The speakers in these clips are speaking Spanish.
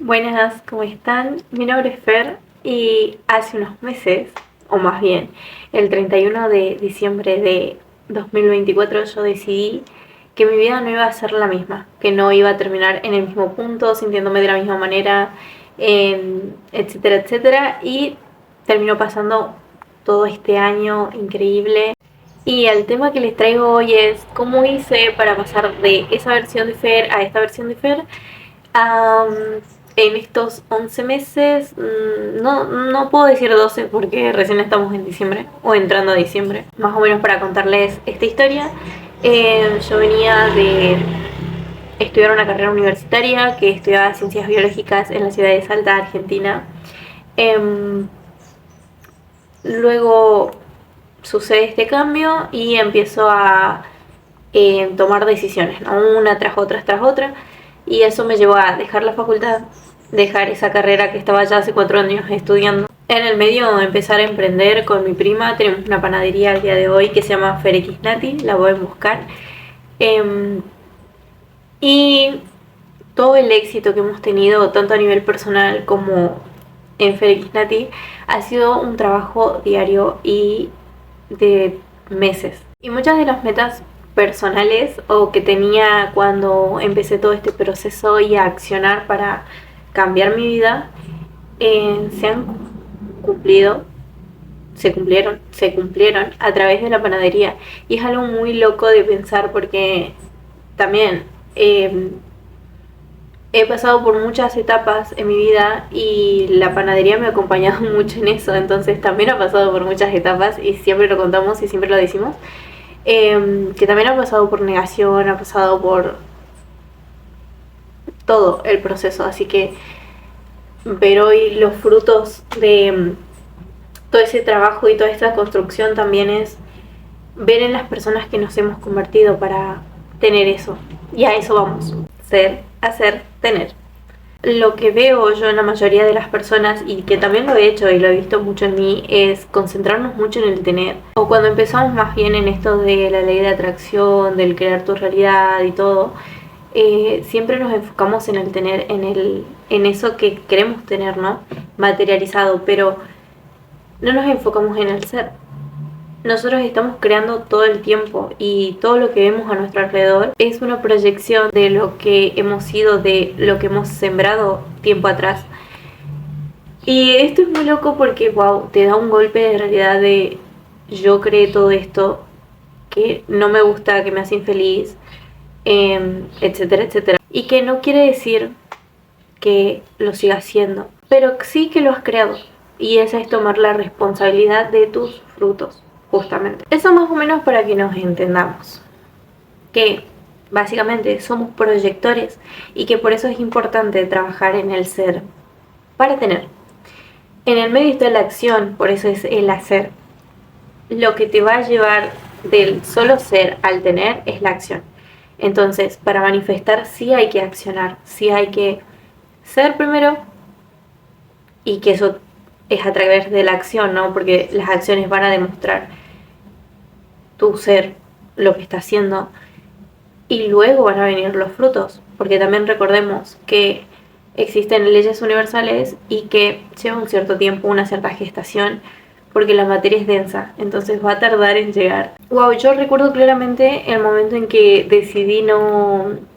Buenas, ¿cómo están? Mi nombre es Fer y hace unos meses, o más bien, el 31 de diciembre de 2024 yo decidí que mi vida no iba a ser la misma, que no iba a terminar en el mismo punto, sintiéndome de la misma manera, etcétera, etcétera, y terminó pasando todo este año increíble. Y el tema que les traigo hoy es cómo hice para pasar de esa versión de Fer a esta versión de Fer. Am, en estos 11 meses, no puedo decir 12 porque recién estamos en diciembre o entrando a diciembre, más o menos para contarles esta historia. Yo venía de estudiar una carrera universitaria que estudiaba ciencias biológicas en la ciudad de Salta, Argentina. Em, Luego sucede este cambio y empiezo a tomar decisiones, ¿no? Una tras otra, y eso me llevó a dejar la facultad, dejar esa carrera que estaba ya hace 4 años estudiando. En el medio empezar a emprender con mi prima, tenemos una panadería al día de hoy que se llama Ferequisnati, la pueden buscar. Eh, y todo el éxito que hemos tenido, tanto a nivel personal como en Ferequisnati, ha sido un trabajo diario y de meses. Y muchas de las metas personales o que tenía cuando empecé todo este proceso y a accionar para cambiar mi vida se han cumplido, se cumplieron a través de la panadería. Y es algo muy loco de pensar porque también he pasado por muchas etapas en mi vida y la panadería me ha acompañado mucho en eso, entonces también ha pasado por muchas etapas y siempre lo contamos y siempre lo decimos, que también ha pasado por negación, ha pasado por todo el proceso, así que ver hoy los frutos de todo ese trabajo y toda esta construcción también es ver en las personas que nos hemos convertido para tener eso, y a eso vamos, ser, hacer, tener. Lo que veo yo en la mayoría de las personas, y que también lo he hecho y lo he visto mucho en mí, es concentrarnos mucho en el tener. O cuando empezamos más bien en esto de la ley de atracción, del crear tu realidad y todo, siempre nos enfocamos en el tener, en eso que queremos tener, ¿no? Materializado, pero no nos enfocamos en el ser. Nosotros estamos creando todo el tiempo y todo lo que vemos a nuestro alrededor es una proyección de lo que hemos sido, de lo que hemos sembrado tiempo atrás. Y esto es muy loco porque, wow, te da un golpe de realidad de yo creé todo esto que no me gusta, que me hace infeliz, etcétera, etcétera. Y que no quiere decir que lo sigas haciendo, pero sí que lo has creado. Y esa es tomar la responsabilidad de tus frutos. Justamente. Eso más o menos para que nos entendamos. Que básicamente somos proyectores y que por eso es importante trabajar en el ser para tener. En el medio está la acción, por eso es el hacer. Lo que te va a llevar del solo ser al tener es la acción. Entonces, para manifestar sí hay que accionar, sí hay que ser primero, y que eso es a través de la acción, ¿no? Porque las acciones van a demostrar tu ser, lo que está haciendo, y luego van a venir los frutos, porque también recordemos que existen leyes universales y que lleva un cierto tiempo, una cierta gestación, porque la materia es densa, entonces va a tardar en llegar. Wow, yo recuerdo claramente el momento en que decidí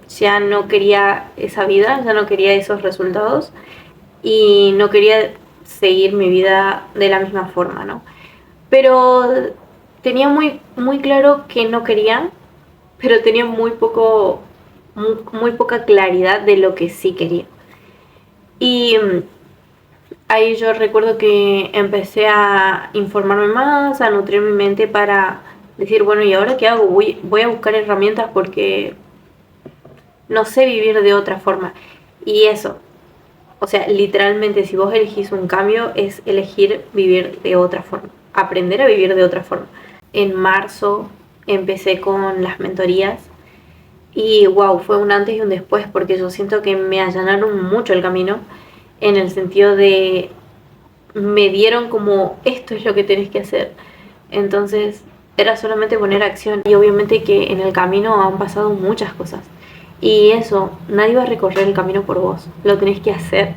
ya no quería esa vida, ya no quería esos resultados y no quería seguir mi vida de la misma forma, ¿no? Pero tenía muy claro que no quería, pero tenía muy poca claridad de lo que sí quería. Y ahí yo recuerdo que empecé a informarme más, a nutrir mi mente para decir, bueno, ¿y ahora qué hago? Voy a buscar herramientas porque no sé vivir de otra forma. Y eso, o sea, literalmente si vos elegís un cambio es elegir vivir de otra forma, aprender a vivir de otra forma. En marzo empecé con las mentorías y wow, fue un antes y un después porque yo siento que me allanaron mucho el camino en el sentido de me dieron como esto es lo que tenés que hacer. Entonces era solamente poner acción y obviamente que en el camino han pasado muchas cosas Y eso, nadie va a recorrer el camino por vos, lo tenés que hacer.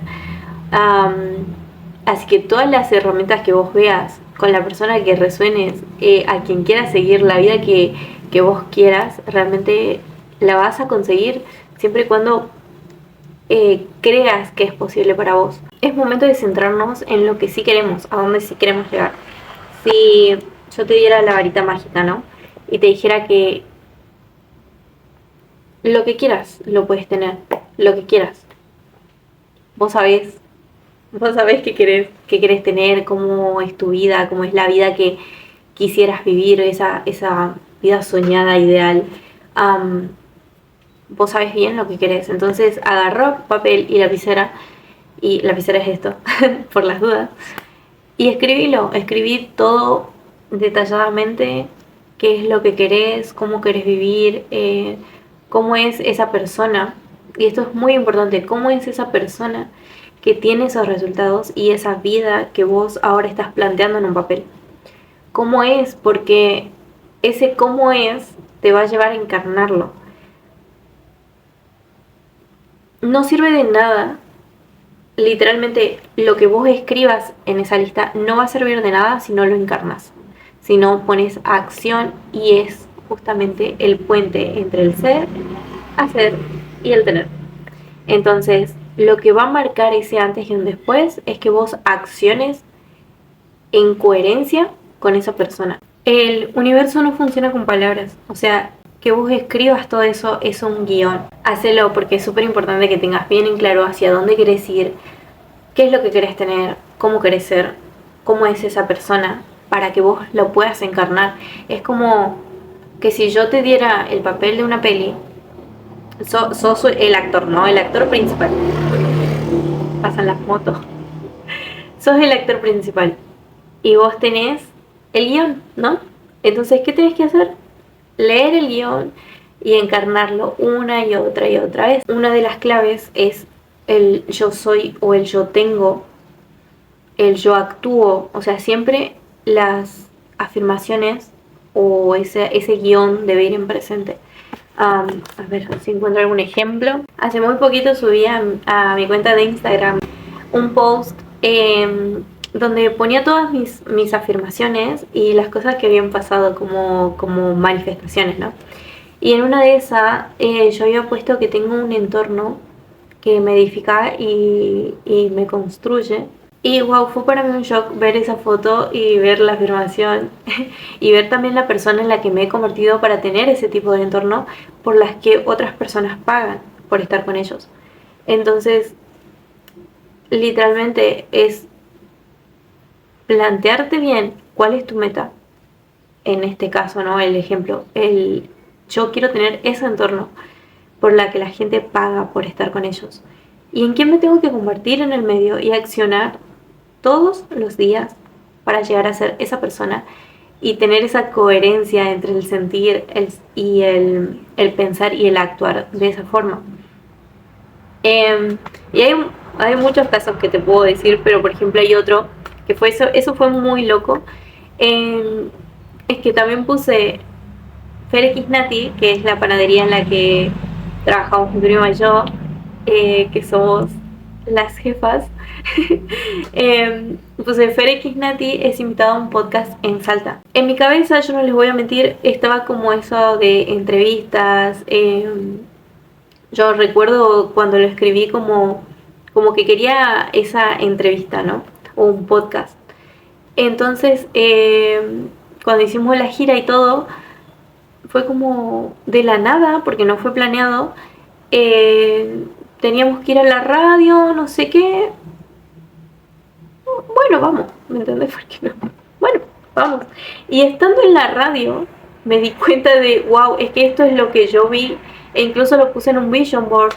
Así que todas las herramientas que vos veas con la persona que resuenes, a quien quieras seguir, la vida que vos quieras, realmente la vas a conseguir siempre y cuando creas que es posible para vos. Es momento de centrarnos en lo que sí queremos, a dónde sí queremos llegar. Si yo te diera la varita mágica, ¿no? Y te dijera que lo que quieras lo puedes tener, lo que quieras. Vos sabés qué querés tener, cómo es tu vida, cómo es la vida que quisieras vivir, esa vida soñada, ideal. Vos sabés bien lo que querés. Entonces agarrá papel y lapicera es esto, por las dudas, y escribí todo detalladamente, qué es lo que querés, cómo querés vivir, cómo es esa persona, y esto es muy importante, cómo es esa persona que tiene esos resultados y esa vida que vos ahora estás planteando en un papel. ¿Cómo es? Porque ese cómo es te va a llevar a encarnarlo. No sirve de nada, literalmente lo que vos escribas en esa lista no va a servir de nada si no lo encarnas, si no pones acción, y es justamente el puente entre el ser, hacer y el tener. Entonces, lo que va a marcar ese antes y un después es que vos acciones en coherencia con esa persona. El universo no funciona con palabras, o sea, que vos escribas todo eso es un guión. Hacelo porque es súper importante que tengas bien en claro hacia dónde querés ir, qué es lo que querés tener, cómo querés ser, cómo es esa persona, para que vos lo puedas encarnar. Es como que si yo te diera el papel de una peli, sos el actor, ¿no? El actor principal. Pasan las motos. Sos el actor principal y vos tenés el guión, ¿no? Entonces, ¿qué tenés que hacer? Leer el guión y encarnarlo una y otra vez. Una de las claves es el yo soy o el yo tengo, el yo actúo. O sea, siempre las afirmaciones o ese guión debe ir en presente. A ver si encuentro algún ejemplo. Hace muy poquito subí a mi cuenta de Instagram un post donde ponía todas mis afirmaciones y las cosas que habían pasado como manifestaciones, ¿no? Y en una de esas yo había puesto que tengo un entorno que me edifica y me construye. Y wow, fue para mí un shock ver esa foto y ver la afirmación y ver también la persona en la que me he convertido para tener ese tipo de entorno por las que otras personas pagan por estar con ellos. Entonces, literalmente es plantearte bien cuál es tu meta. En este caso, ¿no? El ejemplo, yo quiero tener ese entorno por la que la gente paga por estar con ellos. ¿Y en quién me tengo que convertir en el medio y accionar todos los días para llegar a ser esa persona y tener esa coherencia entre el sentir el pensar y el actuar de esa forma? Y hay muchos casos que te puedo decir, pero por ejemplo hay otro que fue eso fue muy loco. Es que también puse Ferx Nati, que es la panadería en la que trabajamos mi prima y yo, que somos las jefas. Puse Ferx Nati es invitado a un podcast en Salta. En mi cabeza, yo no les voy a mentir, estaba como eso de entrevistas. Yo recuerdo cuando lo escribí como que quería esa entrevista, ¿no? O un podcast. Entonces, cuando hicimos la gira y todo, fue como de la nada, porque no fue planeado. Teníamos que ir a la radio, no sé qué. Bueno, vamos, ¿me entendés? ¿Por qué no? Bueno, vamos. Y estando en la radio, me di cuenta de, wow, es que esto es lo que yo vi, e incluso lo puse en un vision board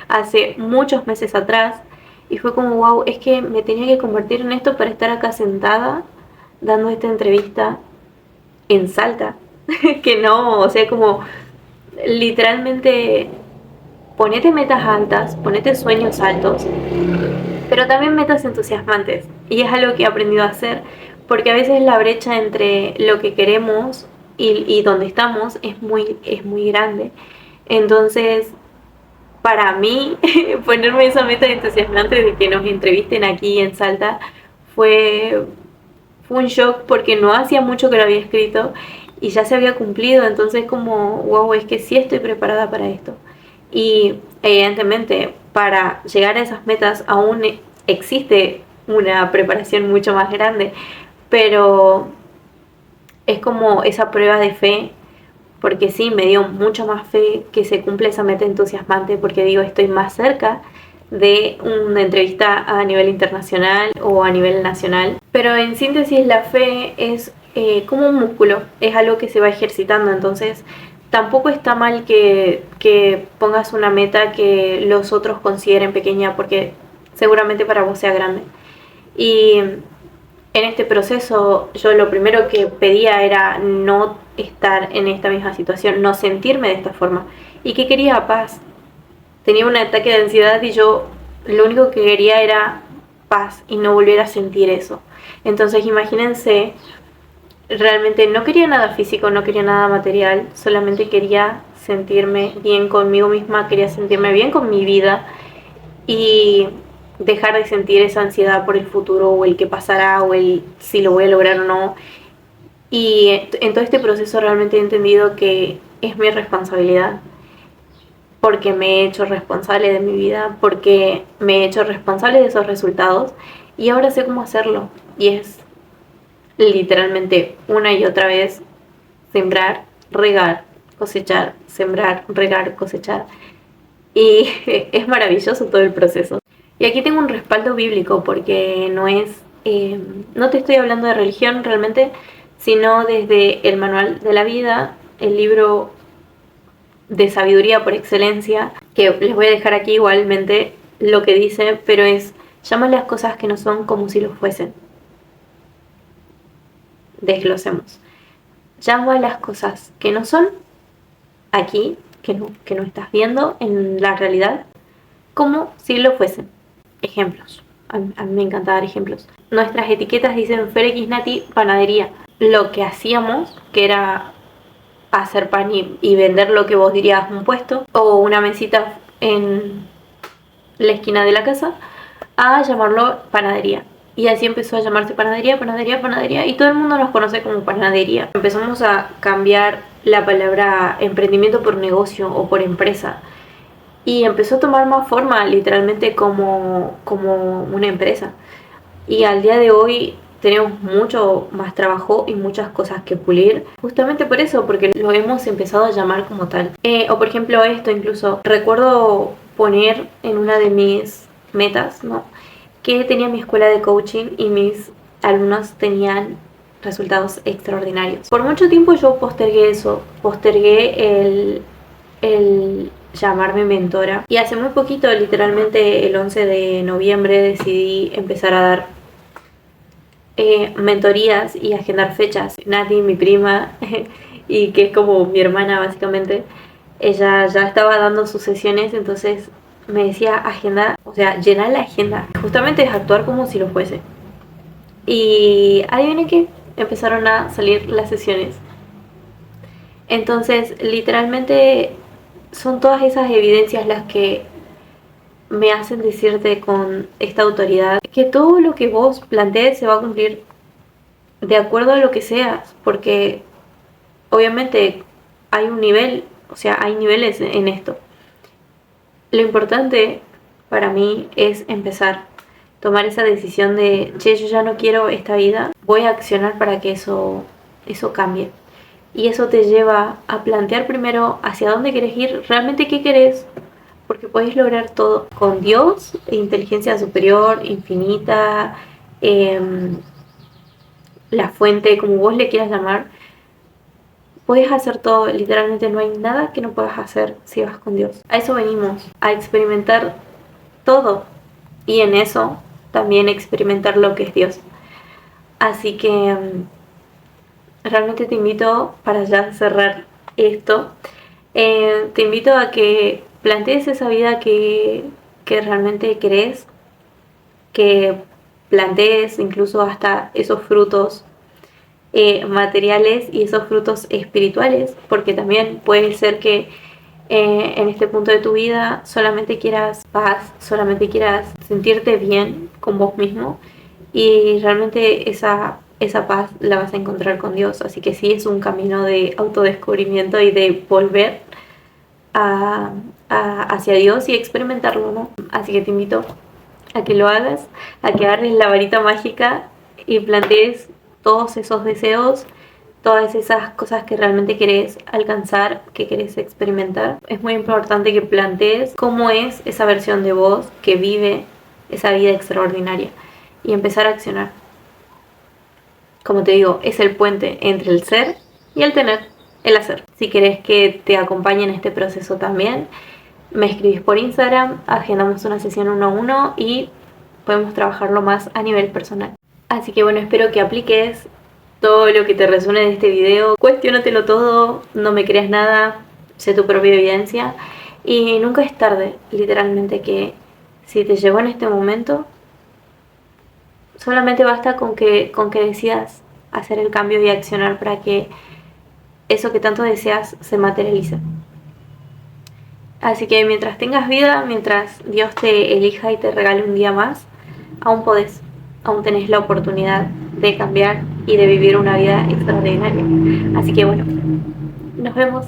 hace muchos meses atrás, y fue como, wow, es que me tenía que convertir en esto para estar acá sentada, dando esta entrevista en Salta. Que no, o sea, como literalmente ponete metas altas, ponete sueños altos, pero también metas entusiasmantes. Y es algo que he aprendido a hacer, porque a veces la brecha entre lo que queremos y donde estamos es muy grande. Entonces para mí ponerme esa meta entusiasmante de que nos entrevisten aquí en Salta fue un shock porque no hacía mucho que lo había escrito y ya se había cumplido, entonces como, wow, es que sí estoy preparada para esto. Y evidentemente para llegar a esas metas aún existe una preparación mucho más grande, pero es como esa prueba de fe, porque sí, me dio mucho más fe que se cumple esa meta entusiasmante, porque digo, estoy más cerca de una entrevista a nivel internacional o a nivel nacional. Pero en síntesis, la fe es como un músculo, es algo que se va ejercitando, entonces tampoco está mal que pongas una meta que los otros consideren pequeña, porque seguramente para vos sea grande. Y en este proceso yo lo primero que pedía era no estar en esta misma situación, no sentirme de esta forma. ¿Y qué quería? Paz. Tenía un ataque de ansiedad y yo lo único que quería era paz y no volver a sentir eso. Entonces imagínense, realmente no quería nada físico, no quería nada material, solamente quería sentirme bien conmigo misma, quería sentirme bien con mi vida y dejar de sentir esa ansiedad por el futuro o el que pasará o el si lo voy a lograr o no. Y en todo este proceso realmente he entendido que es mi responsabilidad, porque me he hecho responsable de mi vida, porque me he hecho responsable de esos resultados y ahora sé cómo hacerlo. Y es literalmente una y otra vez sembrar, regar, cosechar, sembrar, regar, cosechar. Y es maravilloso todo el proceso. Y aquí tengo un respaldo bíblico porque no te estoy hablando de religión realmente, sino desde el manual de la vida, el libro de sabiduría por excelencia, que les voy a dejar aquí igualmente lo que dice, pero es: llama las cosas que no son como si lo fuesen. Desglosemos. Llama las cosas que no son aquí, que no estás viendo en la realidad, como si lo fuesen. Ejemplos. A mí me encanta dar ejemplos. Nuestras etiquetas dicen Ferex Nati panadería. Lo que hacíamos, que era hacer pan y vender lo que vos dirías un puesto o una mesita en la esquina de la casa, a llamarlo panadería. Y así empezó a llamarse panadería, panadería, panadería, y todo el mundo nos conoce como panadería. Empezamos a cambiar la palabra emprendimiento por negocio o por empresa. Y empezó a tomar más forma, literalmente como una empresa. Y al día de hoy tenemos mucho más trabajo y muchas cosas que pulir, justamente por eso, porque lo hemos empezado a llamar como tal. O por ejemplo esto, incluso recuerdo poner en una de mis metas, ¿no?, que tenía mi escuela de coaching y mis alumnos tenían resultados extraordinarios. Por mucho tiempo yo postergué eso, postergué el llamarme mentora, y hace muy poquito, literalmente el 11 de noviembre, decidí empezar a dar mentorías y agendar fechas. Nati, mi prima, y que es como mi hermana básicamente, ella ya estaba dando sus sesiones, entonces me decía: agenda, o sea, llenar la agenda. Justamente es actuar como si lo fuese. Y adivinen qué, empezaron a salir las sesiones. Entonces, literalmente son todas esas evidencias las que me hacen decirte con esta autoridad que todo lo que vos plantees se va a cumplir de acuerdo a lo que seas, porque obviamente hay un nivel, o sea, hay niveles en esto. Lo importante para mí es empezar, tomar esa decisión de: che, yo ya no quiero esta vida, voy a accionar para que eso cambie. Y eso te lleva a plantear primero hacia dónde querés ir, realmente qué querés, porque podés lograr todo con Dios, inteligencia superior, infinita, la fuente, como vos le quieras llamar. Podés hacer todo, literalmente no hay nada que no puedas hacer si vas con Dios. A eso venimos, a experimentar todo, y en eso también experimentar lo que es Dios. Así que realmente te invito, para ya cerrar esto, te invito a que plantees esa vida que realmente querés, que plantees incluso hasta esos frutos materiales y esos frutos espirituales, porque también puede ser que en este punto de tu vida solamente quieras paz, solamente quieras sentirte bien con vos mismo, y realmente esa paz la vas a encontrar con Dios. Así que sí, es un camino de autodescubrimiento y de volver a, hacia Dios y experimentarlo, ¿no? Así que te invito a que lo hagas, a que agarres la varita mágica y plantees todos esos deseos, todas esas cosas que realmente querés alcanzar, que querés experimentar. Es muy importante que plantees cómo es esa versión de vos que vive esa vida extraordinaria y empezar a accionar. Como te digo, es el puente entre el ser y el tener, el hacer. Si querés que te acompañe en este proceso también, me escribís por Instagram, agendamos una sesión 1-1 y podemos trabajarlo más a nivel personal. Así que bueno, espero que apliques todo lo que te resuene de este video. Cuestiónatelo todo, no me creas nada, sé tu propia evidencia. Y nunca es tarde, literalmente, que si te llegó en este momento, solamente basta con que decidas hacer el cambio y accionar para que eso que tanto deseas se materialice. Así que mientras tengas vida, mientras Dios te elija y te regale un día más, aún podés, aún tenés la oportunidad de cambiar y de vivir una vida extraordinaria. Así que bueno, nos vemos.